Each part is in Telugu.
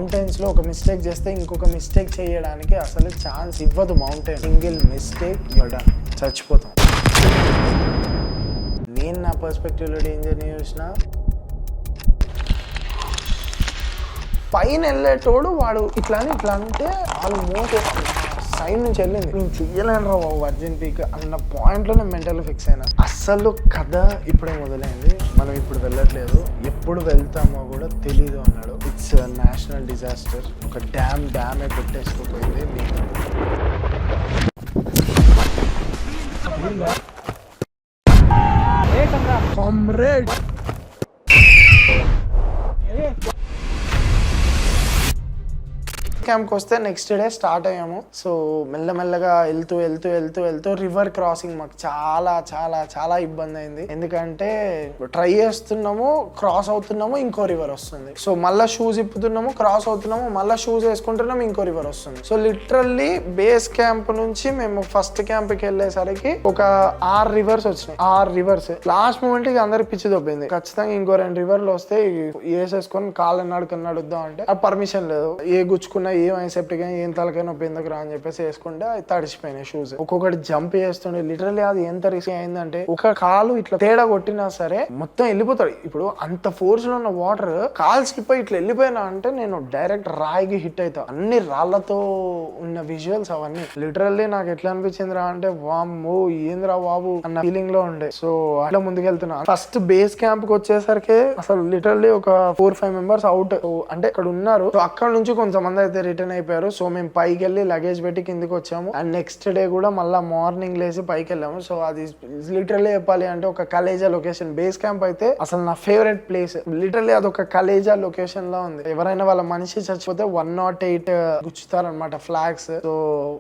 మౌంటైన్స్ లో ఒక మిస్టేక్ చేస్తే ఇంకొక మిస్టేక్ చేయడానికి అసలు ఛాన్స్ ఇవ్వదు మౌంటైన్. సింగిల్ మిస్టేక్ యూర్ చచ్చిపోతాం. నేను నా పర్స్పెక్టివ్ లో డేంజర్ని చూసిన, పైన వెళ్ళేటోడు వాడు ఇట్లా అంటే వాళ్ళు మోసేస్తున్నారు సైడ్ నుంచి వెళ్ళింది. నేను చెయ్యలేను రా బాబు వర్జిన్ పీక్ అన్న పాయింట్లో నేను మెంటల్ ఫిక్స్ అయినా. అసలు కథ ఇప్పుడే మొదలైంది, మనం ఇప్పుడు వెళ్ళట్లేదు, ఎప్పుడు వెళ్తామో కూడా తెలీదు అన్నాడు. It's national disaster. ఒక డ్యామే కొట్టేసుకోపోయింది. కామ్రేడ్ క్యాంప్కి వస్తే నెక్స్ట్ డే స్టార్ట్ అయ్యాము. సో మెల్లమెల్లగా వెళ్తూ రివర్ క్రాసింగ్ మాకు చాలా చాలా చాలా ఇబ్బంది అయింది. ఎందుకంటే ట్రై చేస్తున్నాము, క్రాస్ అవుతున్నాము, ఇంకో రివర్ వస్తుంది. సో మళ్ళీ షూస్ ఇప్పుతున్నాము, క్రాస్ అవుతున్నాము, మళ్ళీ షూస్ వేసుకుంటున్నాము, ఇంకో రివర్ వస్తుంది. సో లిటరల్లీ బేస్ క్యాంప్ నుంచి మేము ఫస్ట్ క్యాంప్కి వెళ్ళేసరికి ఒక 6 రివర్స్ వచ్చినాయి. 6 రివర్స్. లాస్ట్ మూమెంట్ కి అందరికి పిచ్చి దొబ్బింది. ఖచ్చితంగా ఇంకో 2 రివర్లు వస్తే వేసేసుకొని కాళ్ళు నడుద్దాం అంటే ఆ పర్మిషన్ లేదు. ఏ గుచ్చుకున్నా ఏం సెప్టిక్ ఏం తలకైనా ఎందుకు రా అని చెప్పేసి వేసుకుంటే అది తడిచిపోయినాయి షూస్. ఒక్కొక్కటి జంప్ చేస్తుండే. లిటరల్లీ అది ఎంత రిస్క్ అయిందంటే ఒక కాలు ఇట్లా తేడా కొట్టినా సరే మొత్తం వెళ్ళిపోతాడు. ఇప్పుడు అంత ఫోర్స్ లో ఉన్న వాటర్ కాలు స్లిప్ అయి ఇట్లా వెళ్ళిపోయినా అంటే నేను డైరెక్ట్ రాయికి హిట్ అవుతా. అన్ని రాళ్లతో ఉన్న విజువల్స్ అవన్నీ లిటరల్లీ నాకు ఎట్లా అనిపించింది రా అంటే వామ్మో ఏంద్రా బాబు అన్న ఫీలింగ్ లో ఉండే. సో అట్లా ముందుకెళ్తున్నా. ఫస్ట్ బేస్ క్యాంప్ కి వచ్చేసరికి అసలు లిటరల్లీ ఒక 4-5 మెంబర్స్ అవుట్ అంటే ఇక్కడ ఉన్నారు. సో అక్కడ నుంచి కొంతమంది అయితే రిటర్న్ అయిపోయారు. సో మేము పైకి వెళ్ళి లగేజ్ పెట్టి కిందికి వచ్చాము. అండ్ నెక్స్ట్ డే కూడా మళ్ళీ మార్నింగ్ లేసి పైకి వెళ్ళాము. సో అది లిటరల్లీ చెప్పాలి అంటే ఒక కలేజా లొకేషన్. బేస్ క్యాంప్ అయితే అసలు నా ఫేవరెట్ ప్లేస్. లిటరల్లీ అది ఒక కలేజా లొకేషన్ లో ఉంది. ఎవరైనా వాళ్ళ మనిషి చచ్చిపోతే 108 గుచ్చుతారనమాట ఫ్లాగ్స్. సో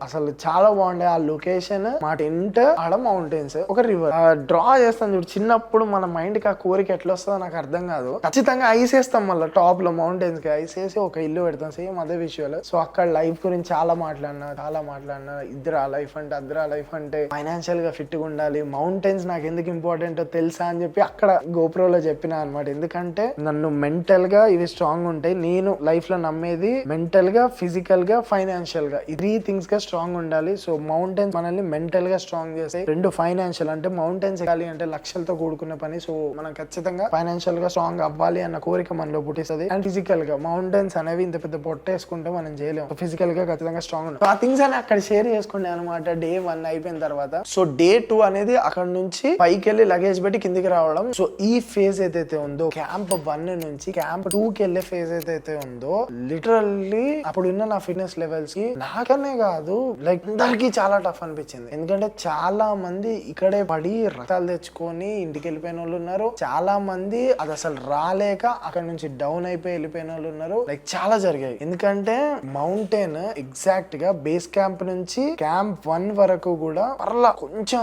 అసలు చాలా బాగుండే ఆ లొకేషన్. మా టెంట్ ఆడ మౌంటైన్స్, ఒక రివర్ డ్రా చేస్తాను చూడు. చిన్నప్పుడు మన మైండ్ కి ఆ కోరిక ఎట్లా వస్తుందో నాకు అర్థం కాదు. ఖచ్చితంగా ఐస్ వేస్తాం మళ్ళీ టాప్ లో మౌంటైన్స్ కి ఐస్ వేసి ఒక ఇల్లు పెడతాం. సేమ్ అదే విషయాలు. సో అక్కడ లైఫ్ గురించి చాలా మాట్లాడినా ఇద్దరా లైఫ్ అంటే అద్దరా లైఫ్ అంటే ఫైనాన్షియల్ గా ఫిట్ గా ఉండాలి. మౌంటైన్స్ నాకు ఎందుకు ఇంపార్టెంట్ తెలుసా అని చెప్పి అక్కడ గోప్రోలో చెప్పిన అనమాట. ఎందుకంటే నన్ను మెంటల్ గా ఇవి స్ట్రాంగ్ ఉంటాయి. నేను లైఫ్ లో నమ్మేది మెంటల్ గా, ఫిజికల్ గా, ఫైనాన్షియల్ గా, ఈ 3 థింగ్స్ గా స్ట్రాంగ్ ఉండాలి. సో మౌంటైన్స్ మనల్ని మెంటల్ గా స్ట్రాంగ్ చేస్తాయి. 2 ఫైనాన్షియల్ అంటే మౌంటైన్స్ ఎక్కాలి అంటే లక్షలతో కూడుకున్న పని. సో మనం ఖచ్చితంగా ఫైనాన్షియల్ గా స్ట్రాంగ్ అవ్వాలి అన్న కోరిక మనలో పుట్టిస్తుంది. అండ్ ఫిజికల్ గా మౌంటైన్స్ అనేవి ఇంత పెద్ద పొట్టేసుకుంటే మనం చేయలేము. ఫిజికల్ గా ఖచ్చితంగా స్ట్రాంగ్ ఉంటుంది. ఆ థింగ్స్ అని అక్కడ షేర్ చేసుకుంటే అనమాట. డే 1 అయిపోయిన తర్వాత సో డే 2 అనేది అక్కడ నుంచి పైకి వెళ్ళి లగేజ్ పెట్టి కిందికి రావడం. సో ఈ ఫేజ్ ఏదైతే ఉందో క్యాంప్ 1 నుంచి క్యాంప్ 2 కి వెళ్ళే ఫేజ్ ఏదైతే ఉందో లిటరల్లీ అప్పుడున్న నా ఫిట్నెస్ లెవెల్స్ కి నాకనే కాదు లైక్ అందరికి చాలా టఫ్ అనిపించింది. ఎందుకంటే చాలా మంది ఇక్కడే పడి రక్తాలు తెచ్చుకొని ఇంటికి వెళ్ళిపోయిన వాళ్ళు ఉన్నారు. చాలా మంది అది అసలు రాలేక అక్కడ నుంచి డౌన్ అయిపోయి వెళ్ళిపోయిన వాళ్ళు ఉన్నారు. లైక్ చాలా జరిగాయి. ఎందుకంటే మౌంటైన్ ఎగ్జాక్ట్ గా బేస్ క్యాంప్ నుంచి క్యాంప్ 1 వరకు కూడా పర్లా కొంచెం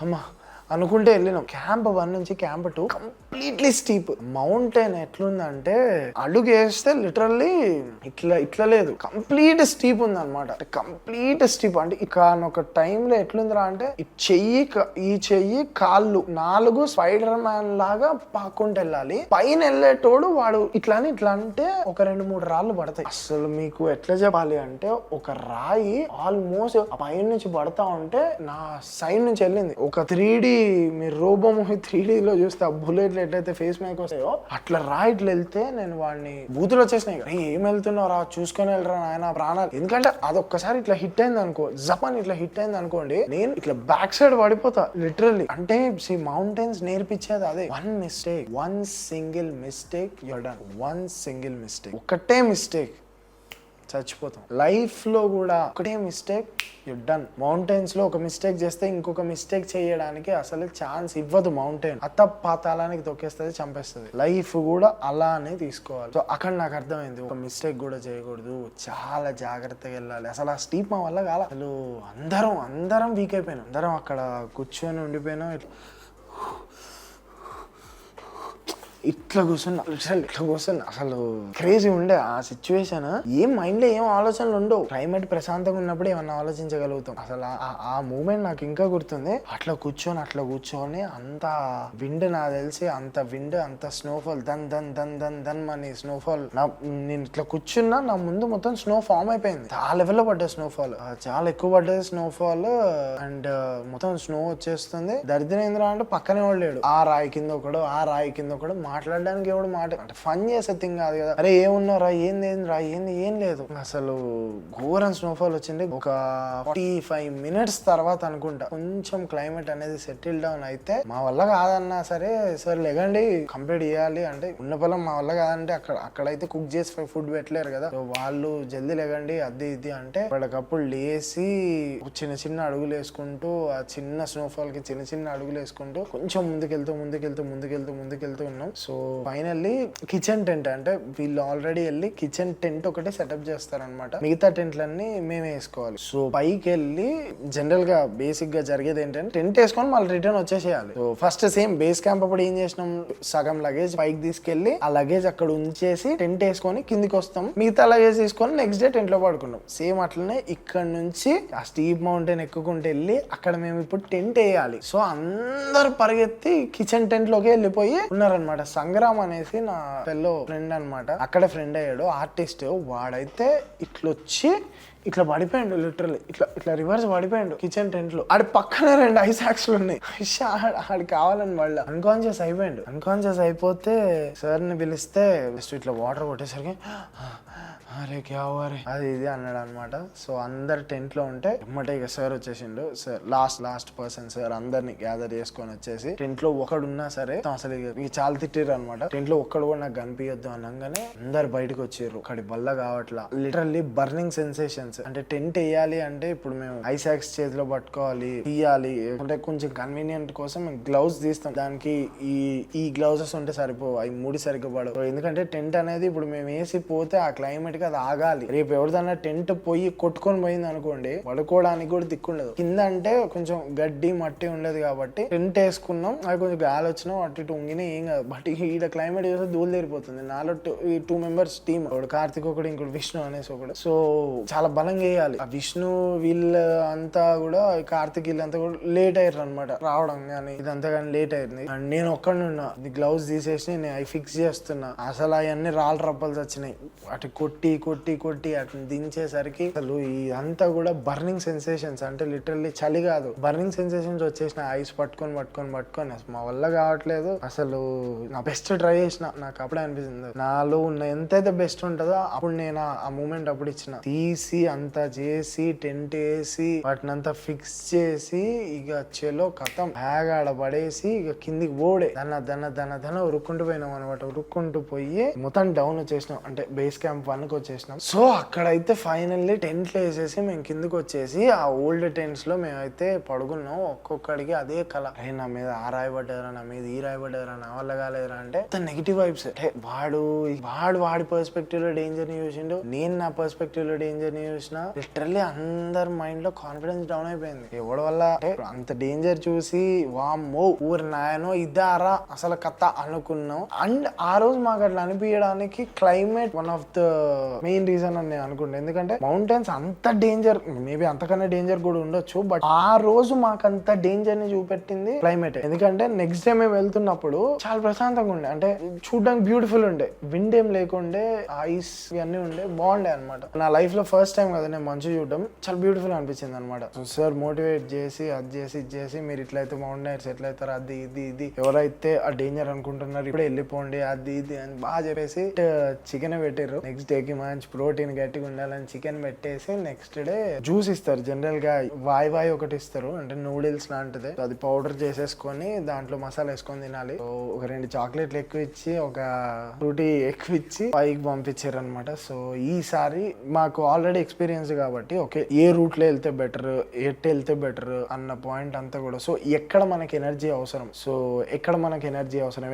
అమ్మా అనుకుంటే వెళ్ళినాం. క్యాంప్ 1 నుంచి క్యాంప్ 2 కంప్లీట్లీ స్టీప్. మౌంటైన్ ఎట్లుందంటే అడుగు వేస్తే లిటరల్లీ ఇట్లా లేదు, కంప్లీట్ స్టీప్ ఉంది అనమాట. కంప్లీట్ స్టీప్ అంటే ఇక ఒక టైంలో ఎట్లుందిరా అంటే ఈ చెయ్యి కాళ్ళు 4 స్పైడర్ మ్యాన్ లాగా పాక్కుంటూ వెళ్ళాలి. పైన వెళ్ళేటోడు వాడు ఇట్లా అంటే ఒక 2-3 రాళ్ళు పడతాయి. అసలు మీకు ఎట్లా చెప్పాలి అంటే ఒక రాయి ఆల్మోస్ట్ పైన నుంచి పడతా ఉంటే నా సైడ్ నుంచి వెళ్ళింది. ఒక 3D మీరు రోబో మూవీ 3D లో చూస్తే ఆ బుల్లెట్లు ఎట్లయితే ఫేస్ మేక్ వస్తాయో అట్లా ఇట్లా వెళ్తే నేను వాడిని బూతులు వచ్చేసినాయి. ఏం వెళ్తున్నావు రా చూసుకొని వెళ్ళరా నాయన ప్రాణాలు. ఎందుకంటే అదొక్కసారి ఇట్లా హిట్ అయింది అనుకో, జపాన్ ఇట్లా హిట్ అయింది అనుకోండి, నేను ఇట్లా బ్యాక్ సైడ్ పడిపోతా లిటరల్లీ. అంటే మౌంటైన్స్ నేర్పించేది అదే. 1 single mistake you're done. 1 single mistake, ఒకటే మిస్టేక్ చచ్చిపోతాం. లైఫ్ లో కూడా ఒకటే మిస్టేక్ యు డన్. మౌంటైన్స్ లో ఒక మిస్టేక్ చేస్తే ఇంకొక మిస్టేక్ చేయడానికి అసలు ఛాన్స్ ఇవ్వదు మౌంటైన్. పాతాళానికి తొక్కేస్తుంది, చంపేస్తుంది. లైఫ్ కూడా అలానే తీసుకోవాలి. సో అక్కడ నాకు అర్థమైంది ఒక మిస్టేక్ కూడా చేయకూడదు, చాలా జాగ్రత్తగా వెళ్ళాలి. అసలు ఆ స్టీప్ మా వల్ల కాల. అసలు అందరం వీక్ అయిపోయినాం. అందరం అక్కడ కూర్చొని ఉండిపోయినాం. ఇట్లా కూర్చున్నా, ఇట్లా కూర్చున్నా. అసలు క్రేజీ ఉండే ఆ సిచ్యువేషన్. ఏం మైండ్ లో ఏం ఆలోచనలు ఉండవు. క్లైమేట్ ప్రశాంతంగా ఉన్నప్పుడు ఏమన్నా ఆలోచించగలుగుతాం. అసలు ఆ మూమెంట్ నాకు ఇంకా గుర్తుంది. అట్లా కూర్చొని అంత విండ్, నాకు తెలిసి అంత విండ్, అంత స్నోఫాల్, దన్ దన్ దన్ దన్ దన్ అని స్నోఫాల్. నేను ఇట్లా కూర్చున్నా, నా ముందు మొత్తం స్నో ఫామ్ అయిపోయింది. ఆ లెవెల్లో పడ్డది స్నోఫాల్, చాలా ఎక్కువ పడ్డది స్నోఫాల్. అండ్ మొత్తం స్నో వచ్చేస్తుంది. దరిద్రేంద్ర అంటే పక్కనే వాళ్ళు లేడు. ఆ రాయి కింద ఒకడు మాట్లాడడానికి ఎవడు అంటే ఫన్ చేసే థింగ్ కాదు కదా. అరే ఏమున్నారా, ఏం లేదు. అసలు ఘోరం స్నోఫాల్ వచ్చింది. ఒక 45 minutes తర్వాత అనుకుంటా కొంచెం క్లైమేట్ అనేది సెటిల్ డౌన్ అయితే, మా వల్ల కాదన్నా సరే సార్ లెగండి కంప్లీట్ చేయాలి అంటే, ఉన్న పొలం మా వల్ల కాదంటే అక్కడైతే కుక్ చేసి ఫుడ్ పెట్టలేరు కదా. వాళ్ళు జల్దీ లెగండి అది ఇది అంటే అప్పటికప్పుడు లేసి చిన్న అడుగులు వేసుకుంటూ, ఆ చిన్న స్నోఫాల్ కి చిన్న అడుగులు వేసుకుంటూ కొంచెం ముందుకెళ్తూ ఉన్నాం. సో ఫైనల్లీ కిచెన్ టెంట్, అంటే వీళ్ళు ఆల్రెడీ వెళ్ళి కిచెన్ టెంట్ ఒకటి సెటప్ చేస్తారనమాట. మిగతా టెంట్లన్నీ మేమే వేసుకోవాలి. సో పైకి వెళ్ళి జనరల్ గా బేసిక్ గా జరిగేది ఏంటంటే, టెంట్ వేసుకొని మళ్ళీ రిటర్న్ వచ్చేసేయాలి. So first same base camp అప్పుడు ఏం చేసినాం, సగం లగేజ్ పైకి తీసుకెళ్లి ఆ లగేజ్ అక్కడ ఉంచేసి టెంట్ వేసుకొని కిందికి వస్తాం. మిగతా లగేజ్ తీసుకొని నెక్స్ట్ డే టెంట్ లో పడుకున్నాం. సేమ్ అట్లనే ఇక్కడ నుంచి ఆ స్టీప్ మౌంటైన్ ఎక్కుకుంటూ వెళ్ళి అక్కడ మేము ఇప్పుడు టెంట్ వేయాలి. సో అందరు పరిగెత్తి కిచెన్ టెంట్ లోకి వెళ్ళిపోయి ఉన్నారనమాట. సంగ్రామ్ అనేసి నా పెళ్ళో ఫ్రెండ్ అనమాట, అక్కడ ఫ్రెండ్ అయ్యాడు ఆర్టిస్ట్. వాడైతే ఇట్లా పడిపోయాడు, లిటరల్లీ ఇట్లా రివర్స్ పడిపోయాడు కిచెన్ టెంట్ లో. ఆడి పక్కన 2 ఐస్ యాక్స్లు ఉన్నాయి. ఆడి కావాలని మళ్ళీ అన్కాన్షియస్ అయిపోతే సార్ ని పిలిస్తే జస్ట్ ఇట్లా వాటర్ కొట్టేసరికి అరే క్యా అరే అది ఇది అన్నాడు అనమాట. సో అందరు టెంట్ లో ఉంటే ఎమ్మటే ఇక సార్ వచ్చేసిండు. సార్ లాస్ట్ పర్సన్ సార్ అందరిని గ్యాదర్ చేసుకొని వచ్చేసి, టెంట్ లో ఒకడున్నా సరే అసలు ఇక చాలా తిట్టిర్రు అనమాట. టెంట్ లో ఒక్కడు కూడా నాకు కనిపించద్దు అనగానే అందరు బయటకు వచ్చారు. ఒకటి వల్ల కావట్లా, లిటరల్లీ బర్నింగ్ సెన్సేషన్స్. అంటే టెంట్ వేయాలి అంటే ఇప్పుడు మేము ఐసాక్స్ చేతిలో పట్టుకోవాలి, తీయాలి. అంటే కొంచెం కన్వీనియంట్ కోసం మేము గ్లౌజ్ తీస్తాం. దానికి ఈ గ్లౌజెస్ ఉంటే సరిపోవు, అవి ముడి సరిగ్గా పడవు. ఎందుకంటే టెంట్ అనేది ఇప్పుడు మేము వేసి పోతే ఆ క్లైమేట్ అది ఆగాలి. రేపు ఎవరిదన్నా టెంట్ పోయి కొట్టుకొని పోయింది అనుకోండి, పడుకోవడానికి కూడా దిక్కుండదు. కింద అంటే కొంచెం గడ్డి మట్టి ఉండదు కాబట్టి టెంట్ వేసుకున్నాం. అది కొంచెం గాలి వచ్చినా అటు ఇటు ఉంగినా ఏం కాదు. బట్ ఈడ క్లైమేట్ చూస్తే దూలు తీరిపోతుంది. నాలో 2 members టీమ్, ఒకడు కార్తిక్ ఒకడు, ఇంకోటి విష్ణు అనేసి ఒకడు. సో చాలా బలంగా వేయాలి. ఆ విష్ణు వీళ్ళ అంతా కూడా, కార్తిక్ వీళ్ళంతా కూడా లేట్ అయ్యారు అనమాట రావడం, కానీ ఇదంతా కానీ లేట్ అయింది. అండ్ నేను ఒక్కడిని ఉన్నా, గ్లౌజ్ తీసేసి నేను అవి ఫిక్స్ చేస్తున్నా. అసలు అవన్నీ రాళ్ళు రప్పల్స్ వచ్చినాయి. అటు కొట్టి అటు దించేసరికి అసలు ఇదంతా కూడా బర్నింగ్ సెన్సేషన్స్. అంటే లిటరల్లీ చలి కాదు, బర్నింగ్ సెన్సేషన్స్ వచ్చేసిన. ఐస్ పట్టుకొని అసలు మా వల్ల కావట్లేదు. అసలు నా బెస్ట్ ట్రై చేసిన, నాకు అప్పుడే అనిపిస్తుంది నాలో ఉన్న ఎంతైతే బెస్ట్ ఉంటుందో అప్పుడు నేను ఆ మూమెంట్ అప్పుడు ఇచ్చిన. తీసి అంతా చేసి టెంట్ వేసి వాటినంతా ఫిక్స్ చేసి ఇక చెలో కథం బ్యాగ్ ఆడ పడేసి ఇక కిందికి పోడే దన్న ఉరుక్కుంటూ పోయినాం అనమాట. ఉరుక్కుంటూ పోయి మొత్తం డౌన్ వచ్చేసినాం, అంటే బేస్ క్యాంప్ 1కి వచ్చేసినాం. సో అక్కడైతే ఫైనల్లీ టెంట్లు వేసేసి మేము కిందకి వచ్చేసి ఆ ఓల్డ్ టెంట్స్ లో మేమైతే పడుకున్నాం. ఒక్కొక్కడికి అదే కళ, అరే నా మీద ఆ రాయబడ్డారా, నా మీద ఈ రాయబడ్డారా, నా వల్ల కాలేదురా అంటే నెగిటివ్ వైబ్స్. అంటే వాడి పర్స్పెక్టివ్ లో డేంజర్ ని చూసిండు, నేను నా పర్స్పెక్టివ్ లో డేంజర్ ని చూసిన. లిటరల్లీ అందరి మైండ్ లో కాన్ఫిడెన్స్ డౌన్ అయిపోయింది. ఎవడి వల్ల అంటే అంత డేంజర్ చూసి వామ్మో ఊరి నాయనో ఇదారా అసలు కథ అనుకున్నాం. అండ్ ఆ రోజు మాకు అట్లా అనిపించడానికి climate one of the main reason అని నేను అనుకుంటా. ఎందుకంటే మౌంటైన్స్ అంత డేంజర్, మేబీ అంతకన్నా డేంజర్ కూడా ఉండొచ్చు, బట్ ఆ రోజు మాకు అంత డేంజర్ ని చూపెట్టింది క్లైమేట్. ఎందుకంటే నెక్స్ట్ డే మేము వెళ్తున్నప్పుడు చాలా ప్రశాంతంగా ఉండే, అంటే చూడడానికి బ్యూటిఫుల్ ఉండే, విండ్ ఏం లేకుండే, ఐస్ ఇవన్నీ ఉండే, బాగుండే అనమాట. నా లైఫ్ లో ఫస్ట్ టైం కదా నేను మంచు చూడడం, చాలా బ్యూటిఫుల్ అనిపించింది అనమాట. సార్ మోటివేట్ చేసి అది చేసి మీరు ఇట్లయితే మౌంటైన్స్ ఎట్లయితారు, అది ఇది ఎవరైతే ఆ డేంజర్ అనుకుంటున్నారు ఇప్పుడే వెళ్ళిపోండి అది ఇది అని బాగా చెప్పేసి చికెన్ పెట్టారు. నెక్స్ట్ డేకి మంచి ప్రోటీన్ గట్టిగా ఉండాలని చికెన్ పెట్టేసి నెక్స్ట్ డే జ్యూస్ ఇస్తారు. జనరల్ గా వాయి ఒకటి ఇస్తారు, అంటే నూడిల్స్ లాంటిది. అది పౌడర్ చేసేసుకొని దాంట్లో మసాలా వేసుకొని తినాలి. ఒక 2 చాక్లెట్లు ఎక్కువ ఇచ్చి, ఒక ఫ్రూటీ ఎక్కువ ఇచ్చి పైకి పంపించారు అనమాట. సో ఈసారి మాకు ఆల్రెడీ ఎక్స్పీరియన్స్ కాబట్టి ఓకే ఏ రూట్ లో వెళ్తే బెటర్, ఎట్ వెళ్తే బెటర్ అన్న పాయింట్ అంతా కూడా. సో ఎక్కడ మనకి ఎనర్జీ అవసరం,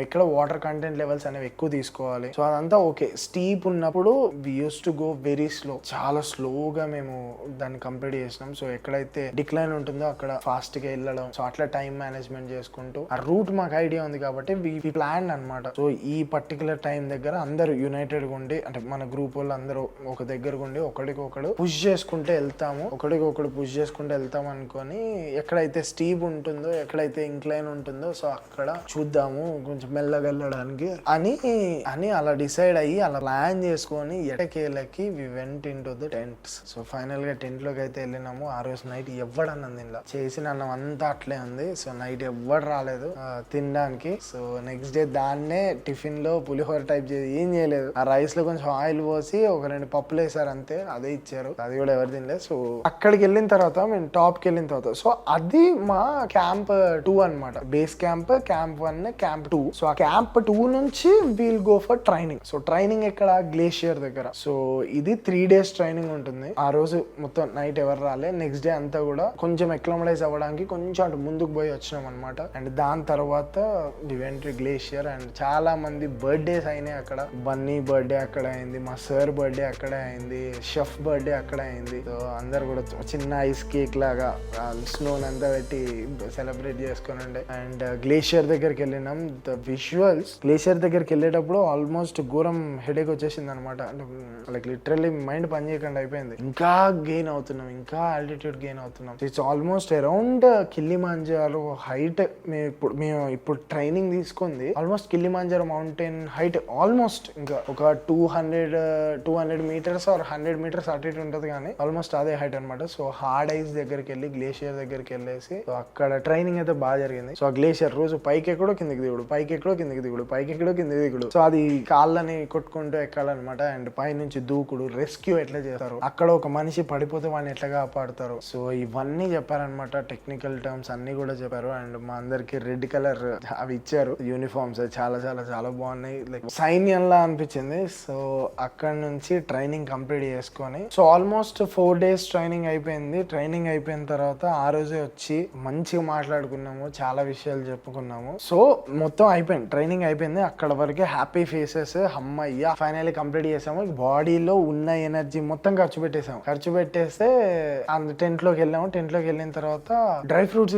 ఎక్కడ వాటర్ కంటెంట్ లెవెల్స్ అనేవి ఎక్కువ తీసుకోవాలి. సో అదంతా ఓకే. స్టీప్ ఉన్నప్పుడు we use to go very slow, చాలా స్లోగా మేము దాన్ని కంప్లీట్ చేసినాం. సో ఎక్కడైతే డిక్లైన్ ఉంటుందో అక్కడ ఫాస్ట్ గా వెళ్ళడం, సో అట్లా టైం మేనేజ్మెంట్ చేసుకుంటూ ఆ రూట్ మాకు ఐడియా ఉంది కాబట్టి వి ప్లాన్ అనమాట. సో ఈ పర్టికులర్ టైం దగ్గర అందరూ యునైటెడ్ గా ఉండి, అంటే మన గ్రూప్ వాళ్ళు అందరూ ఒక దగ్గర ఉండి ఒకడికొకడు పుష్ చేసుకుంటే వెళ్తాము, ఒకడికొకడు పుష్ చేసుకుంటే వెళ్తాం అనుకొని ఎక్కడైతే స్టీప్ ఉంటుందో, ఎక్కడైతే ఇంక్లైన్ ఉంటుందో సో అక్కడ చూద్దాము కొంచెం మెల్లగా వెళ్ళడానికి అని అలా డిసైడ్ అయ్యి అలా ప్లాన్ చేసుకొని ఎటకేలకి we went in to the tents. So final గా టెంట్ లోకి అయితే వెళ్ళినాము. ఆ రోజు నైట్ ఎవ్వడన్నది తినలా, చేసిన అన్నం అంతా అట్లే ఉంది. సో నైట్ ఎవ్వడు రాలేదు తినడానికి. సో నెక్స్ట్ డే దాన్నే టిఫిన్ లో పులిహోర టైప్ చేసి ఏం చేయలేదు, ఆ రైస్ లో కొంచెం ఆయిల్ పోసి ఒక 2 పప్పులు వేసారు అంతే, అదే ఇచ్చారు, అది కూడా ఎవరు తినలేదు. సో అక్కడికి వెళ్ళిన తర్వాత మేము టాప్ కి వెళ్ళిన తర్వాత సో అది మా క్యాంప్ 2 అనమాట. Base camp 1, camp 2. సో ఆ క్యాంప్ 2 నుంచి we'll go for training. So training ఎక్కడ, గ్లేషియర్ దగ్గర. సో ఇది 3 days ట్రైనింగ్ ఉంటుంది. ఆ రోజు మొత్తం నైట్ ఎవరు రాలే. నెక్స్ట్ డే అంతా కూడా కొంచెం ఎక్లమడైజ్ అవ్వడానికి కొంచెం అటు ముందుకు పోయి వచ్చినాం అనమాట. అండ్ దాని తర్వాత డివెంట్రీ గ్లేషియర్. అండ్ చాలా మంది బర్త్డేస్ అయినాయి అక్కడ. బన్నీ బర్త్డే అక్కడ అయింది, మా సార్ బర్త్డే అక్కడే అయింది, షెఫ్ బర్త్డే అక్కడే అయింది. సో అందరు కూడా చిన్న ఐస్ కేక్ లాగా స్నోన్ అంతా పెట్టి సెలబ్రేట్ చేసుకుని ఉండే. అండ్ గ్లేషియర్ దగ్గరికి వెళ్ళినాం. ద విజువల్స్ గ్లేషియర్ దగ్గరికి వెళ్ళేటప్పుడు ఆల్మోస్ట్ ఘోరం హెడేక్ వచ్చేసింది అనమాట. అంటే లైక్ లిటరల్లీ మైండ్ పని చేయకుండా అయిపోయింది. ఇంకా గెయిన్ అవుతున్నాం, ఇంకా ఆల్టిట్యూడ్ గెయిన్ అవుతున్నాం. It's almost around Kilimanjaro height. మేము ఇప్పుడు ట్రైనింగ్ తీసుకుంది almost Kilimanjaro mountain height almost ఇంకా ఒక 200 meters ఆర్ 100 meters అటు ఇటు ఉంటుంది కానీ ఆల్మోస్ట్ అదే హైట్ అనమాట. సో హార్డ్ ఐస్ దగ్గరికి వెళ్ళి గ్లేషియర్ దగ్గరికి వెళ్ళేసి సో అక్కడ ట్రైనింగ్ అయితే బాగా జరిగింది. సో ఆ గ్లేషియర్ రోజు పైకి ఎక్కడో కిందికి దిగుడు, పైకి ఎక్కడో కిందికి దిగుడు, పైకి ఎక్కడో కిందికి దిగుడు. సో అది కాళ్ళని కొట్టుకుంటూ ఎక్కాలన్నమాట. అండ్ పైనుంచి దూకుడు, రెస్క్యూ ఎట్లా చేస్తారు, అక్కడ ఒక మనిషి పడిపోతే వాడిని ఎట్లా కాపాడుతారు. సో ఇవన్నీ చెప్పారనమాట. టెక్నికల్ టర్మ్స్ అన్ని కూడా చెప్పారు. అండ్ మా అందరికి రెడ్ కలర్ అవి ఇచ్చారు యూనిఫామ్స్. చాలా చాలా చాలా బాగున్నాయి, లైక్ సైన్యంలా అనిపించింది. సో అక్కడ నుంచి ట్రైనింగ్ కంప్లీట్ చేసుకొని సో ఆల్మోస్ట్ 4 days ట్రైనింగ్ అయిపోయింది. ట్రైనింగ్ అయిపోయిన తర్వాత ఆ రోజే వచ్చి మంచిగా మాట్లాడుకున్నాము, చాలా విషయాలు చెప్పుకున్నాము. సో మొత్తం అయిపోయింది, ట్రైనింగ్ అయిపోయింది. అక్కడ వరకే హ్యాపీ ఫేసెస్, అమ్మయ్య ఫైనల్లీ కంప్లీట్ చేసాము. బాడీలో ఉన్న ఎనర్జీ మొత్తం ఖర్చు పెట్టేస్తే టెంట్ లోకి వెళ్ళాము. టెంట్ లోకి వెళ్ళిన తర్వాత డ్రై ఫ్రూట్స్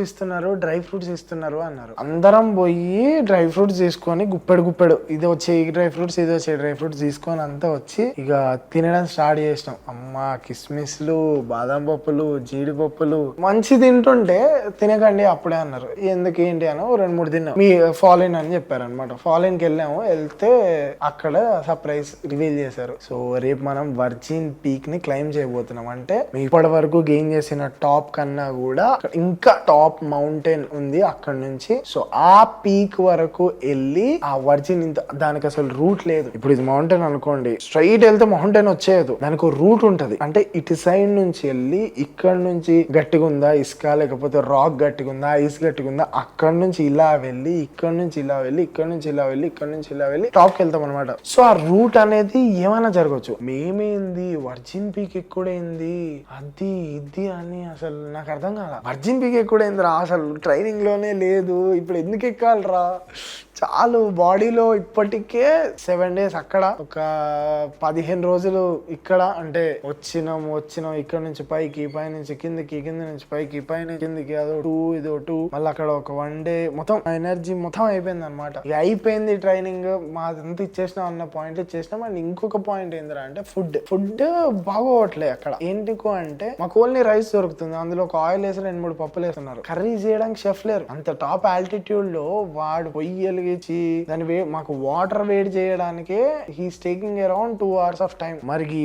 ఇస్తున్నారు అన్నారు. అందరం పోయి డ్రై ఫ్రూట్స్ తీసుకొని గుప్పెడు ఇది వచ్చే డ్రై ఫ్రూట్స్, ఇది వచ్చే డ్రై ఫ్రూట్స్ తీసుకొని అంతా వచ్చి ఇక తినడం స్టార్ట్ చేసినాం. అమ్మా కిస్మిస్లు, బాదం పప్పులు, జీడిపప్పులు మంచి తింటుంటే తినకండి అప్పుడే అన్నారు. ఎందుకు ఏంటి అని 2-3 తిన్నాం. మీ ఫాలోయిన్ అని చెప్పారు అనమాట. ఫాలోయిన్ కి వెళ్తే అక్కడ సర్ప్రైజ్ రివీల్ చేశారు. సో రేపు మనం వర్జిన్ పీక్ ని క్లైమ్ చేయబోతున్నాం. అంటే ఇప్పటి వరకు గెయిన్ చేసిన టాప్ కన్నా కూడా ఇంకా టాప్ మౌంటైన్ ఉంది అక్కడ నుంచి. సో ఆ పీక్ వరకు వెళ్ళి ఆ వర్జిన్ దానికి అసలు రూట్ లేదు. ఇప్పుడు ఇది మౌంటైన్ అనుకోండి, స్ట్రైట్ వెళ్తే మౌంటైన్ వచ్చేయదు, దానికి ఒక రూట్ ఉంటది. అంటే ఇటు సైడ్ నుంచి వెళ్ళి ఇక్కడ నుంచి గట్టిగా ఉందా ఇసుక, లేకపోతే రాక్ గట్టిగా ఉందా, ఐస్ గట్టిగా ఉందా, అక్కడ నుంచి ఇలా వెళ్ళి ఇక్కడ నుంచి ఇలా వెళ్ళి ఇక్కడ నుంచి ఇలా వెళ్ళి ఇక్కడ నుంచి ఇలా వెళ్ళి టాప్ కి వెళ్తాం అనమాట. సో ఆ రూట్ అనేది ఏమైనా జరగచ్చు. మేమేంది వర్జిన్ పీక్ ఎక్కుడైంది అది ఇది అని అసలు నాకు అర్థం కాల. వర్జిన్ పీక్ ఎక్కుడైంది రా, అసలు ట్రైనింగ్ లోనే లేదు, ఇప్పుడు ఎందుకు ఎక్కాలరా. చాలు బాడీలో ఇప్పటికే 7 days అక్కడ, ఒక 15 రోజులు ఇక్కడ. అంటే వచ్చినాం ఇక్కడ నుంచి పైకి, పై నుంచి కిందకి, కింద నుంచి పైకి, పైన కిందకి, అదో 2 ఇదో 2, మళ్ళీ అక్కడ ఒక 1 day మొత్తం ఎనర్జీ మొత్తం అయిపోయింది అనమాట. ఇక అయిపోయింది ట్రైనింగ్, మాదంతా ఇచ్చేసినాం అన్న పాయింట్ ఇచ్చేసినాం. అండ్ ఇంకొక పాయింట్ ఏంటంటే అంటే ఫుడ్ బాగోవట్లే అక్కడ. ఏంటికో అంటే మాకు ఓన్లీ రైస్ దొరుకుతుంది, అందులో ఒక ఆయిల్ వేసి 2-3 పప్పులు వేస్తున్నారు. కర్రీ చేయడానికి షెఫ్ లేరు. అంత టాప్ ఆల్టిట్యూడ్ లో వాడు పొయ్యలు దాని మాకు వాటర్ వేడి చేయడానికే he's taking around 2 hours of time. మరిగి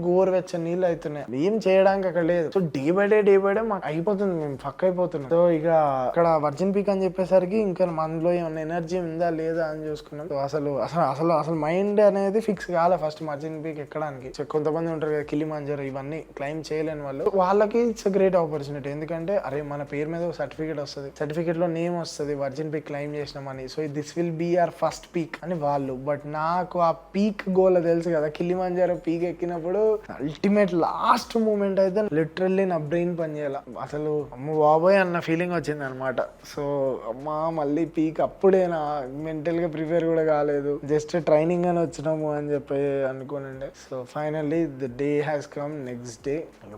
గోరువెచ్చని నీళ్ళు అవుతున్నాయి. ఏం చేయడానికి అక్కడ లేదు. సో డే బై డే మాకు అయిపోతుంది, మేము ఫక్ అయిపోతున్నాం. సో ఇక అక్కడ వర్జిన్ పీక్ అని చెప్పేసరికి ఇంకా మనలో ఏమన్నా ఎనర్జీ ఉందా లేదా అని చూసుకున్నాం. సో అసలు మైండ్ అనేది ఫిక్స్ కాలే ఫస్ట్ వర్జిన్ పీక్ ఎక్కడానికి. సో కొంతమంది ఉంటారు కదా కిలిమంజారో ఇవన్నీ క్లైమ్ చేయలేని వాళ్ళకి ఇట్స్ గ్రేట్ ఆపర్చునిటీ. ఎందుకంటే అరే మన పేరు మీద సర్టిఫికేట్ వస్తుంది, సర్టిఫికేట్ లో నేమ్ వస్తుంది, వర్జిన్ పీక్ క్లైమ్ చేసినామని. So this will be our first peak అని వాళ్ళు. బట్ నాకు ఆ పీక్ గోల్ తెలుసు కదా, కిలిమంజారో పీక్ ఎక్కినప్పుడు అల్టిమేట్ లాస్ట్ మూమెంట్ అయితే లిటరల్లీ నా బ్రెయిన్ పనిచేయాల. అసలు అమ్మ బాబోయ్ అన్న ఫీలింగ్ వచ్చింది అనమాట. సో అమ్మా మళ్ళీ పీక్ అప్పుడేనా, మెంటల్ గా ప్రిపేర్ కూడా కాలేదు, జస్ట్ ట్రైనింగ్ ట్రైనింగ్ అని వచ్చినాము అని చెప్పి అనుకోనండి. So finally the day has come. Next day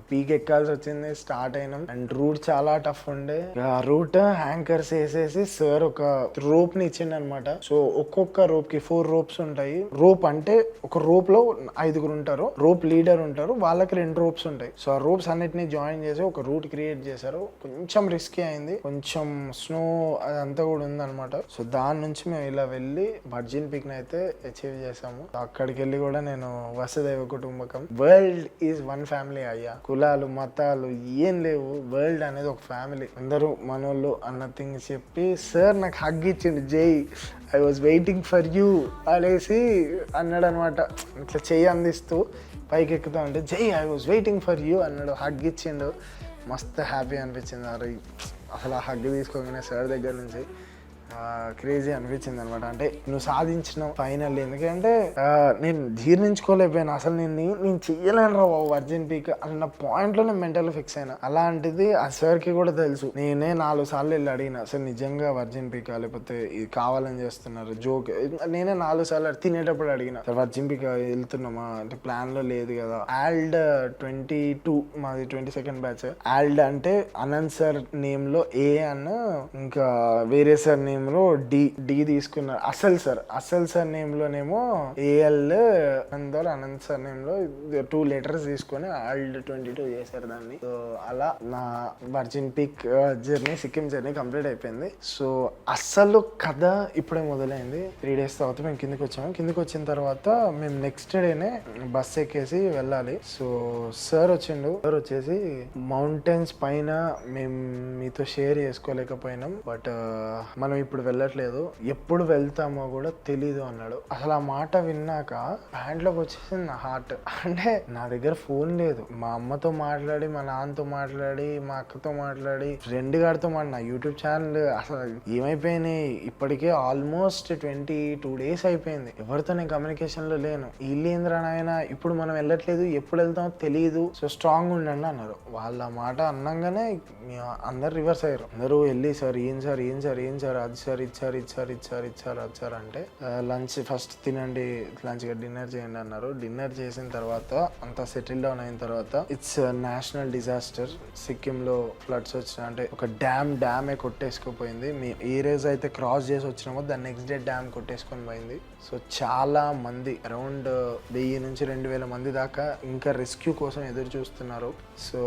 peak ఎక్కాల్సి వచ్చింది, స్టార్ట్ అయినాం. అండ్ రూట్ చాలా టఫ్ ఉండే. ఆ రూట్ హ్యాంకర్స్ వేసేసి సార్ ఒక రోప్ ని ఇచ్చిండు అనమాట. సో ఒక్కొక్క రోప్ కి 4 ropes ఉంటాయి. రోప్ అంటే ఒక రోప్ లో 5 ఉంటారు, రోప్ లీడర్ ఉంటారు, వాళ్ళకి 2 ropes ఉంటాయి. సో ఆ రోప్స్ అన్నిటిని జాయిన్ చేసి ఒక రూట్ క్రియేట్ చేశారు. కొంచెం రిస్కీ అయింది, కొంచెం స్నో అదంతా కూడా ఉందన్నమాట. సో దాని నుంచి మేము ఇలా వెళ్ళి వర్జిన్ పీక్ ని అయితే అచీవ్ చేసాము. అక్కడికి వెళ్ళి కూడా నేను వసుదైవ కుటుంబకం, వరల్డ్ ఈజ్ వన్ ఫ్యామిలీ అయ్యా. కులాలు మతాలు ఏం లేవు, వరల్డ్ అనేది ఒక ఫ్యామిలీ, అందరూ మనోళ్ళు అన్న థింగ్ చెప్పి సార్ నాకు హగ్ ఇచ్చిండు. జై I was waiting for you అనేసి అన్నాడు అనమాట. ఇట్లా చెయ్యి అందిస్తూ పైకి ఎక్కుతా ఉంటే జై I was waiting for you అన్నాడు, హగ్ ఇచ్చిండు. మస్తు హ్యాపీ అనిపించింది. అరే అసలు ఆ హగ్ తీసుకోగానే సార్ దగ్గర నుంచి క్రేజీ అనిపించింది అనమాట. అంటే నువ్వు సాధించినావు ఫైనల్లీ. ఎందుకంటే నేను జీర్ణించుకోలేకపోయాను అసలు, నేను చెయ్యలేను రా వర్జిన్ పీక్ అన్న పాయింట్లో నేను మెంటల్ ఫిక్స్ అయినా. అలాంటిది ఆ సార్కి కూడా తెలుసు. నేనే 4 సార్లు వెళ్ళి అడిగిన, సార్ నిజంగా వర్జిన్ పీక్ లేకపోతే ఇది కావాలని చేస్తున్నారు జోక్. నేనే 4 సార్లు తినేటప్పుడు అడిగిన, సార్ వర్జిన్ పీక్ వెళ్తున్నామా అంటే ప్లాన్ లో లేదు కదా. ఆల్డ్ 22 మాది 22nd బ్యాచ్. ఆల్డ్ అంటే అనంత్ సార్ నేమ్ లో ఏ అన్న, ఇంకా వేరే సార్ నేమ్ లో డి తీసుకున్నారు. అసల్ సార్ నేమ్ లోనేమో ఏఎల్, అనంత్ సార్ నేమ్ లో 2 letters తీసుకొని ఆల్డ్ 22 చేశారు దాన్ని. సో అలా నా virgin peak journey, Sikkim journey complete అయిపోయింది. సో అస్సలు కథ ఇప్పుడే మొదలైంది. 3 days తర్వాత మేము కిందకి వచ్చాము. కిందకి వచ్చిన తర్వాత మేము నెక్స్ట్ డేనే బస్ ఎక్కేసి వెళ్ళాలి. సో సార్ వచ్చిండు. సార్ వచ్చేసి మౌంటైన్స్ పైన మేము మీతో షేర్ చేసుకోలేకపోయినాం, బట్ మనం ఇప్పుడు వెళ్ళట్లేదు, ఎప్పుడు వెళ్తామో కూడా తెలీదు అన్నాడు. అసలు ఆ మాట విన్నాక హ్యాండ్లోకి వచ్చేసింది నా హార్ట్. అంటే నా దగ్గర ఫోన్ లేదు. మా అమ్మతో మాట్లాడి, మా నాన్నతో మాట్లాడి, మా అక్కతో మాట్లాడి, ఫ్రెండ్ గారితో నా యూట్యూబ్ ఛానల్ అసలు ఏమైపోయినాయి. ఇప్పటికే ఆల్మోస్ట్ 22 days అయిపోయింది. ఎవరితో నేను కమ్యూనికేషన్ లో లేను. ఇల్లేంద్ర నాయన ఇప్పుడు మనం వెళ్ళట్లేదు, ఎప్పుడు వెళ్తామో తెలియదు, సో స్ట్రాంగ్ ఉండండి అన్నారు. వాళ్ళ మాట అన్నాగానే అందరు రివర్స్ అయ్యారు. అందరూ వెళ్ళి సార్ ఏం సార్ ఏం సార్ ఏం సార్ అది సార్ ఇచ్చారు అంటే లంచ్ ఫస్ట్ తినండి, లంచ్ డిన్నర్ చేయండి అన్నారు. డిన్నర్ చేసిన తర్వాత అంతా సెటిల్ డౌన్ అయిన తర్వాత ఇట్స్ నేషనల్ డిజాస్టర్. సిక్కిం లో ఫ్లడ్స్ వచ్చిన, అంటే ఒక డ్యామే కొట్టేసుకుపోయింది. ఏ రోజు అయితే క్రాస్ చేసి వచ్చినామో దాని నెక్స్ట్ డే డ్యామ్ కొట్టేసుకొని పోయింది. సో చాలా మంది, అరౌండ్ 1000 నుంచి 2000 మంది దాకా ఇంకా రెస్క్యూ కోసం ఎదురు చూస్తున్నారు. సో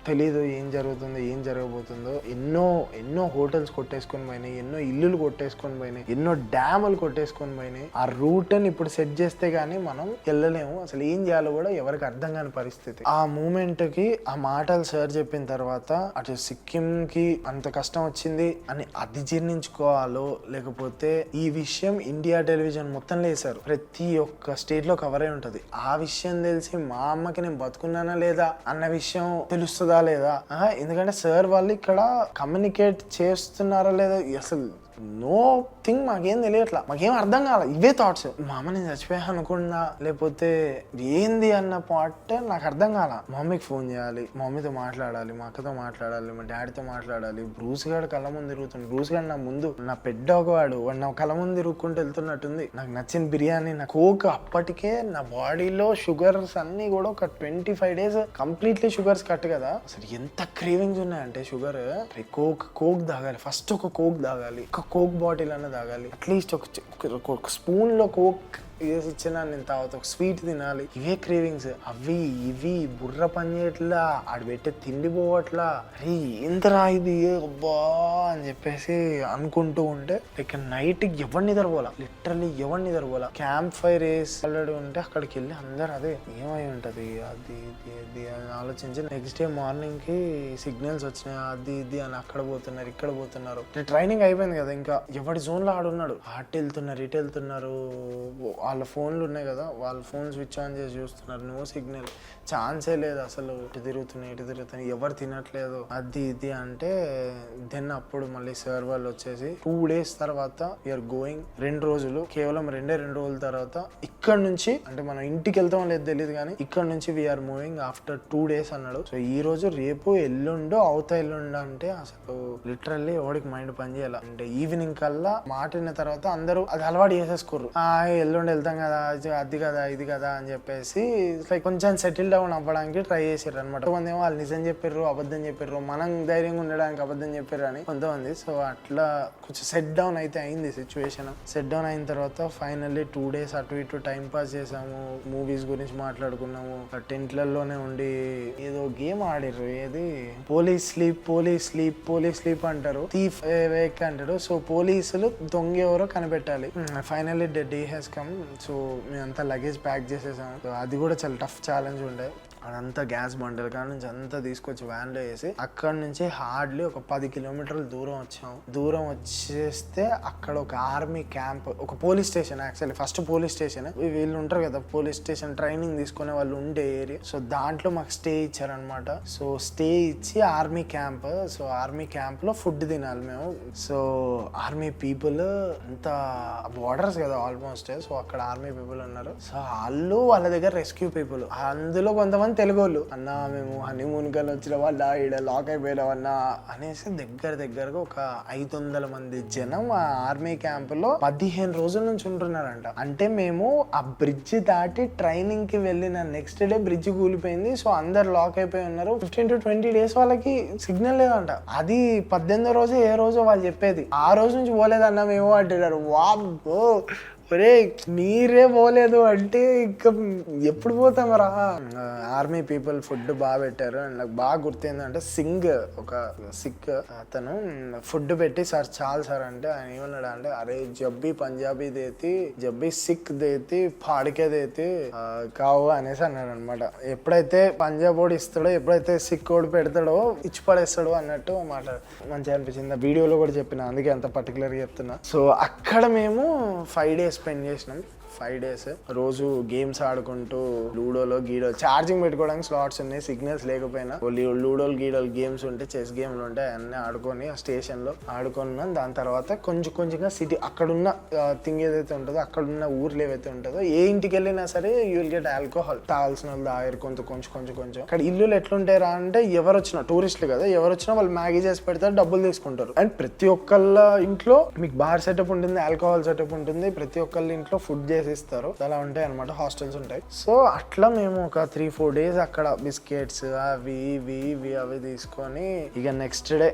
తెలీదు ఏం జరుగుతుందో, ఏం జరగబోతుందో. ఎన్నో హోటల్స్ కొట్టేసుకొని పోయినాయి, ఎన్నో ఇల్లులు కొట్టేసుకొని పోయినాయి, ఎన్నో డ్యాములు కొట్టేసుకొని పోయినాయి. ఆ రూట్ని ఇప్పుడు సెట్ చేస్తే గానీ మనం వెళ్ళలేము. అసలు ఏం చేయాలో కూడా ఎవరికి అర్థం కాని పరిస్థితి. ఆ మూమెంట్ కి ఆ మాటలు సార్ చెప్పిన తర్వాత అటు సిక్కిం కి అంత కష్టం వచ్చింది అని అది జీర్ణించుకోవాలో, లేకపోతే ఈ విషయం ఇండియా టెలివిజన్ మొత్తం లేసారు, ప్రతి ఒక్క స్టేట్ లో కవర్ అయి ఉంటది. ఆ విషయం తెలిసి మా అమ్మకి నేను బతుకున్నానా లేదా అన్న విషయం తెలుస్తుందా లేదా, ఎందుకంటే సార్ వాళ్ళు ఇక్కడ కమ్యూనికేట్ చేస్తున్నారా లేదా అసలు నో థింగ్ మాకేం తెలియట్లా, మాకేం అర్థం కాల. ఇవే థాట్స్. మా అమ్మ నేను చచ్చిపోయా అనుకున్నా, లేకపోతే ఏంది అన్న పార్ట్ నాకు అర్థం కాల. మా మమ్మీకి ఫోన్ చేయాలి, మా మమ్మీతో మాట్లాడాలి, మా అక్కతో మాట్లాడాలి, మా డాడీతో మాట్లాడాలి. బ్రూస్ గాడు కళ్ళ ముందు తిరుగుతుంది. బ్రూస్ గాడు నా ముందు, నా పెద్ద ఒకవాడు, వాడు నా కళ్ళ ముందు తిరుగుకుంటూ వెళ్తున్నట్టుంది. నాకు నచ్చిన బిర్యానీ, నా కోక్. అప్పటికే నా బాడీలో షుగర్స్ అన్ని కూడా ఒక 25 days కంప్లీట్లీ షుగర్స్ కట్ కదా. అసలు ఎంత క్రేవింగ్స్ ఉన్నాయంటే షుగర్. కోక్ తాగాలి, ఫస్ట్ ఒక కోక్ తాగాలి, కోక్ బాటిల్ అన్న తాగాలి, అట్లీస్ట్ ఒక స్పూన్ లో కోక్ వేసి ఇచ్చినా నేను తాగుతా, ఒక స్వీట్ తినాలి. ఇవే క్రేవింగ్స్. అవి ఇవి బుర్ర పని చేయట్లా, ఆడు పెట్టే తిండి పోవట్లా. అరే ఏంతరా ఇది అబ్బా అని చెప్పేసి అనుకుంటూ ఉంటే ఇక నైట్ ఎవరిని నిద్రపోలా, లిటరల్లీ ఎవరిని నిద్రపోలా. క్యాంప్ ఫైర్ వేసి ఆల్రెడీ ఉంటే అక్కడికి వెళ్ళి అందరు అదే ఏమై ఉంటది అది ఇది అని ఆలోచించి నెక్స్ట్ డే మార్నింగ్ కి సిగ్నల్స్ వచ్చినాయి, అది ఇది అని అక్కడ పోతున్నారు ఇక్కడ పోతున్నారు. ట్రైనింగ్ అయిపోయింది కదా, ఇంకా ఎవరి జోన్ లో ఆడున్నాడు. అటు వెళ్తున్నారు ఇటు వెళ్తున్నారు, వాళ్ళ ఫోన్లు ఉన్నాయి కదా, వాళ్ళ ఫోన్ స్విచ్ ఆన్ చేసి చూస్తున్నారు, నో సిగ్నల్, ఛాన్సే లేదు అసలు, ఇటు తిరుగుతున్నాయి ఎవరు తినట్లేదు అది ఇది అంటే దెన్ అప్పుడు మళ్ళీ సార్ వాళ్ళు వచ్చేసి 2 days తర్వాత యూఆర్ గోయింగ్, 2 రోజులు కేవలం 2 రోజుల తర్వాత ఇక్కడ నుంచి అంటే మనం ఇంటికి వెళ్తాం లేదు తెలియదు కానీ ఇక్కడ నుంచి వీఆర్ మూవింగ్ ఆఫ్టర్ 2 days అన్నాడు. సో ఈ రోజు రేపు ఎల్లుండు ఎల్లుండు అంటే అసలు లిటరల్లీ ఎవడికి మైండ్ పని చేయాలి అంటే ఈవినింగ్ కల్లా మాటిన తర్వాత అందరూ అది అలవాటు చేసేసుకోరు, ఎల్లుండి వెళ్తాం కదా అది కదా ఇది కదా అని చెప్పేసి లైక్ కొంచెం సెటిల్ డౌన్ అవ్వడానికి ట్రై చేసారు అనమాట. కొంతమంది ఏమో వాళ్ళు నిజం చెప్పారు అబద్ధం చెప్పారు, మనం ధైర్యంగా ఉండడానికి అబద్ధం చెప్పారు అని కొంతమంది. సో అట్లా కొంచెం సెట్ డౌన్ అయితే అయింది సిచ్యువేషన్. సెట్ డౌన్ అయిన తర్వాత ఫైనల్లీ 2 days అటు ఇటు టైం పాస్ చేసాము, మూవీస్ గురించి మాట్లాడుకున్నాము, టెంట్లలోనే ఉండి ఏదో గేమ్ ఆడిర్రు, ఏది పోలీస్ స్లీప్ అంటారు, థీఫ్ వేక్ అంటారు. సో పోలీసులు దొంగ ఎవరో కనిపెట్టాలి. Finally day has come. So మేమంతా లగేజ్ ప్యాక్ చేసేసాము. సో అది కూడా చాలా టఫ్ ఛాలెంజ్ ఉండే. అదంతా గ్యాస్ బండల కాడ నుంచి అంతా తీసుకొచ్చి వ్యాన్లో వేసి అక్కడ నుంచి హార్డ్లీ ఒక 10 kilometers దూరం వచ్చాము. దూరం వచ్చేస్తే అక్కడ ఒక ఆర్మీ క్యాంప్, ఒక police station, actually first police station, వీళ్ళు ఉంటారు కదా పోలీస్ స్టేషన్ ట్రైనింగ్ తీసుకునే వాళ్ళు ఉండే ఏరియా. సో దాంట్లో మాకు స్టే ఇచ్చారనమాట. సో స్టే ఇచ్చి army camp, so army camp లో ఫుడ్ తినాలి మేము. సో ఆర్మీ పీపుల్ అంతా బార్డర్స్ కదా ఆల్మోస్ట్, సో అక్కడ ఆర్మీ పీపుల్ ఉన్నారు. సో వాళ్ళ దగ్గర రెస్క్యూ పీపుల్, అందులో కొంతమంది తెలుగు వాళ్ళు, అన్న మేము హనీమూన్ కల్ వచ్చిన వాళ్ళ ఈడ లాక్ అయిపోయినాం అన్న అనేసి దగ్గరగా ఒక 500 మంది జనం ఆ ఆర్మీ క్యాంప్ లో 15 రోజుల నుంచి ఉంటున్నారంట. అంటే మేము ఆ బ్రిడ్జ్ దాటి ట్రైనింగ్ కి వెళ్ళిన నెక్స్ట్ డే బ్రిడ్జ్ కూలిపోయింది. సో అందరు లాక్ అయిపోయి ఉన్నారు. 15 to 20 days వాళ్ళకి సిగ్నల్ లేదంట. అది 18వ రోజు ఏ రోజు వాళ్ళు చెప్పేది, ఆ రోజు నుంచి పోలేదన్న మేము అంటున్నారు. వామ్మో ఒరే మీరే పోలేదు అంటే ఇంకా ఎప్పుడు పోతాం రా. ఆర్మీ పీపుల్ ఫుడ్ బాగా పెట్టారు. అండ్ నాకు బాగా గుర్తయిందంటే ఒక సిక్ అతను ఫుడ్ పెట్టి సార్ చాలు సార్ అంటే ఆయన ఏమన్నాడు అంటే, అరే జబ్బీ పంజాబీ దేతి జబ్బీ సిక్ దేతి పాడికే దేతి కావు అనేసి అన్నాడు అనమాట. ఎప్పుడైతే పంజాబ్ ఓడి ఇస్తాడో, ఎప్పుడైతే సిక్ ఓడి పెడతాడో ఇచ్చి పడేస్తాడో అన్నట్టు మాట్లాడు. మంచిగా అనిపించింది. వీడియోలో కూడా చెప్పిన, అందుకే అంత పర్టికులర్గా చెప్తున్నా. సో అక్కడ మేము 5 days స్పెండ్ చేసినాం. 5 days రోజు గేమ్స్ ఆడుకుంటూ లూడోలో ఛార్జింగ్ పెట్టుకోవడానికి స్లాట్స్ ఉన్నాయి, సిగ్నల్స్ లేకపోయినా లూడోలు గేమ్స్ ఉంటే, చెస్ గేమ్లు ఉంటాయి, అన్నీ ఆడుకొని ఆ స్టేషన్ లో ఆడుకున్నాం. దాని తర్వాత కొంచెంగా సిటీ అక్కడున్న థింగ్ ఏదైతే ఉంటుందో, అక్కడున్న ఊర్లు ఏవైతే ఉంటుందో, ఏ ఇంటికి వెళ్ళినా సరే యూ విల్ గెట్ ఆల్కహాల్, తాగాల్సిన వాళ్ళు తాగారు కొంచెం. అక్కడ ఇల్లులు ఎట్లుంటారా అంటే, ఎవరు వచ్చినా టూరిస్టులు కదా, ఎవరు వచ్చినా వాళ్ళు మ్యాగీ చేసి పెడతారు, డబ్బులు తీసుకుంటారు. అండ్ ప్రతి ఒక్కళ్ళ ఇంట్లో మీకు బార్ సెటప్ ఉంటుంది, ఆల్కహాల్ సెటప్ ఉంటుంది, ప్రతి ఒక్కళ్ళ ఇంట్లో ఫుడ్ ఇస్తారు. అలా ఉంటాయి అనమాట, హాస్టల్స్ ఉంటాయి. సో అట్లా మేము ఒక 3-4 days అక్కడ బిస్కెట్స్ అవి తీసుకొని ఇక నెక్స్ట్ డే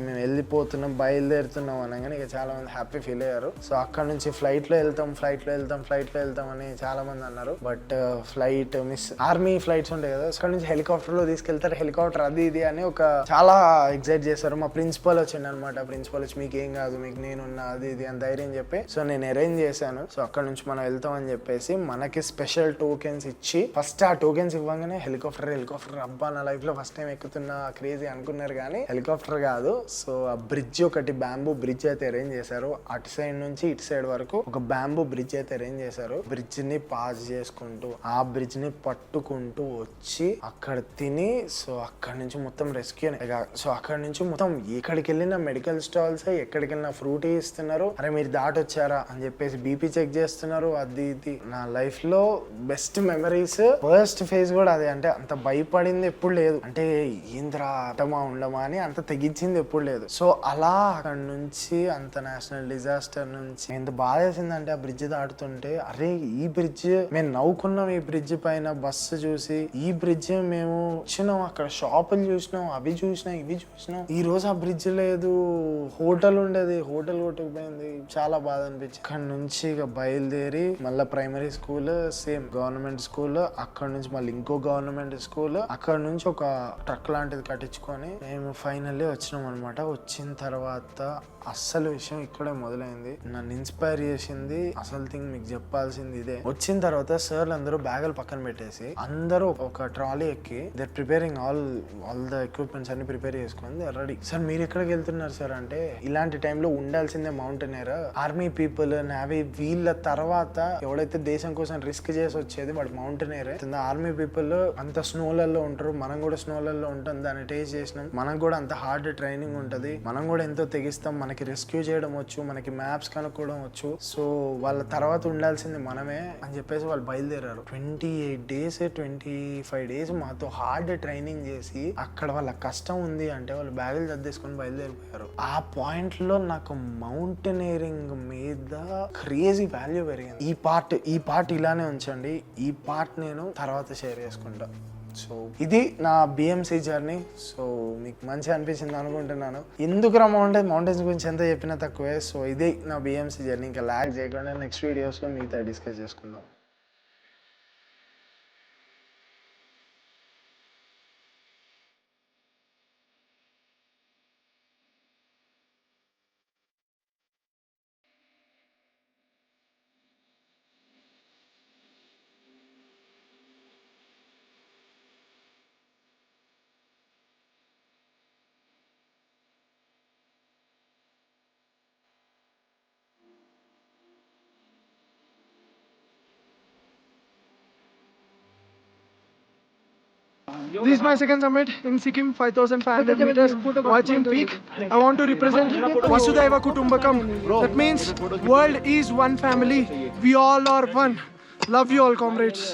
మేము వెళ్ళిపోతున్నాం, బయలుదేరుతున్నాం అనగానే ఇక చాలా మంది హ్యాపీ ఫీల్ అయ్యారు. సో అక్కడ నుంచి ఫ్లైట్ లో వెళ్తాం అని చాలా మంది అన్నారు. But flight miss, army flights ఉంటాయి కదా, అక్కడ నుంచి హెలికాప్టర్ లో తీసుకెళ్తారు, హెలికాప్టర్ అది ఇది అని ఒక చాలా ఎక్సైట్ చేశారు. మా ప్రిన్సిపల్ వచ్చిండు అనమాట. ప్రిన్సిపల్ వచ్చి మీకు ఏం కాదు, మీకు నేనున్నా అది ఇది అని ధైర్యం చెప్పి, సో నేను అరేంజ్ చేశాను. సో అక్కడ నుంచి మనం వెళ్తాం అని చెప్పేసి మనకి స్పెషల్ టోకెన్స్ ఇచ్చి, ఫస్ట్ ఆ టోకెన్స్ ఇవ్వగానే హెలికాప్టర్ అబ్బా నా లైఫ్ లో ఫస్ట్ టైం ఎక్కుతున్నా క్రేజీ అనుకున్నారు, కానీ హెలికాప్టర్ కాదు. సో ఆ బ్రిడ్జ్, ఒకటి బ్యాంబూ బ్రిడ్జ్ అయితే అరేంజ్ చేశారు. అటు సైడ్ నుంచి ఇటు సైడ్ వరకు ఒక బ్యాంబూ బ్రిడ్జ్ అయితే అరేంజ్ చేశారు. బ్రిడ్జ్ ని పాస్ చేసుకుంటూ ఆ బ్రిడ్జ్ ని పట్టుకుంటూ వచ్చి అక్కడ తిని, సో అక్కడ నుంచి మొత్తం రెస్క్యూ. సో అక్కడ నుంచి మొత్తం ఎక్కడికి వెళ్ళిన మెడికల్ స్టాల్స్, ఎక్కడికి వెళ్ళిన ఫ్రూట్ ఇస్తున్నారు, అరే మీరు దాటొచ్చారా అని చెప్పేసి బీపీ చెక్ చేస్తున్నారు. అది నా లైఫ్ లో బెస్ట్ మెమరీస్. ఫస్ట్ ఫేజ్ కూడా అదే. అంటే అంత భయపడింది ఎప్పుడు లేదు, అంటే ఏంద్రా ఉండమా అని అంత తెగించింది ఎప్పుడు లేదు. సో అలా అక్కడ నుంచి అంత నేషనల్ డిజాస్టర్ నుంచి ఎంత బాధ వేసిందంటే, ఆ బ్రిడ్జ్ దాటుతుంటే అరే ఈ బ్రిడ్జ్ మేము నవ్వుకున్నాం, ఈ బ్రిడ్జ్ పైన బస్సు చూసి, ఈ బ్రిడ్జ్ మేము వచ్చినాం, అక్కడ షాపులు చూసినాం, అవి చూసినాం, ఇవి చూసినాం. ఈ రోజు ఆ బ్రిడ్జ్ లేదు, హోటల్ ఉండేది, హోటల్ కొట్టుకుపోయింది. చాలా బాధ అనిపించింది. అక్కడ నుంచి ఇక బయలుదేరి మళ్ళీ primary school, same government school, అక్కడ నుంచి మళ్ళీ ఇంకో గవర్నమెంట్ స్కూల్, అక్కడ నుంచి ఒక ట్రక్ లాంటిది కట్టించుకొని మేము ఫైనల్లీ వచ్చినాం అనమాట. వచ్చిన తర్వాత అస్సలు విషయం ఇక్కడే మొదలైంది. నన్ను ఇన్స్పైర్ చేసింది అసలు థింగ్ మీకు చెప్పాల్సింది ఇదే. వచ్చిన తర్వాత సార్లు అందరూ బ్యాగులు పక్కన పెట్టేసి అందరూ ఒక ట్రాలీ ఎక్కి they preparing all the equipments అన్ని ప్రిపేర్ చేసుకొని రెడీ. సార్ మీరు ఎక్కడికి వెళ్తున్నారు సార్ అంటే, ఇలాంటి టైంలో ఉండాల్సిందే మౌంటైనర్, ఆర్మీ పీపుల్, నేవీ, వీళ్ళ తర్వాత ఎవడైతే దేశం కోసం రిస్క్ చేసి వచ్చేది వాడు మౌంటైనరే. ఆర్మీ పీపుల్ అంత స్నోలలో ఉంటారు, మనం కూడా స్నోలలో ఉంటాం, దాన్ని టేస్ట్ చేసినాం. మనకు కూడా అంత హార్డ్ ట్రైనింగ్ ఉంటది, మనం కూడా ఎంతో తెగిస్తాం. మనకి రెస్క్యూ చేయడం వచ్చు, మనకి మ్యాప్స్ కనుక్కోవడం వచ్చు. సో వాళ్ళ తర్వాత ఉండాల్సింది మనమే అని చెప్పేసి వాళ్ళు బయలుదేరారు. 28 days 25 days మాతో హార్డ్ ట్రైనింగ్ చేసి అక్కడ వాళ్ళ కష్టం ఉంది అంటే వాళ్ళు బ్యాగులు సర్దేసుకొని బయలుదేరిపోయారు. ఆ పాయింట్ లో నాకు మౌంటైనరింగ్ మీద క్రేజీ వాల్యూ పెరిగింది. ఈ పార్ట్ ఇలానే ఉంచండి, ఈ పార్ట్ నేను తర్వాత షేర్ చేసుకుంటా. సో ఇది నా బిఎంసి జర్నీ. సో మీకు మంచిగా అనిపించింది అనుకుంటున్నాను. ఎందుకు మౌంటైన్స్ గురించి ఎంత చెప్పినా తక్కువే. సో ఇది నా బిఎంసి జర్నీ. ఇంకా ల్యాగ్ చేయకుండా నెక్స్ట్ వీడియోస్లో మిగతా డిస్కస్ చేసుకుందాం. This is my second summit in Sikkim, 5,500 meters, watching peak. I want to represent Vasudhaiva Kutumbakam. That means world is one family. We all are one. Love you all, comrades.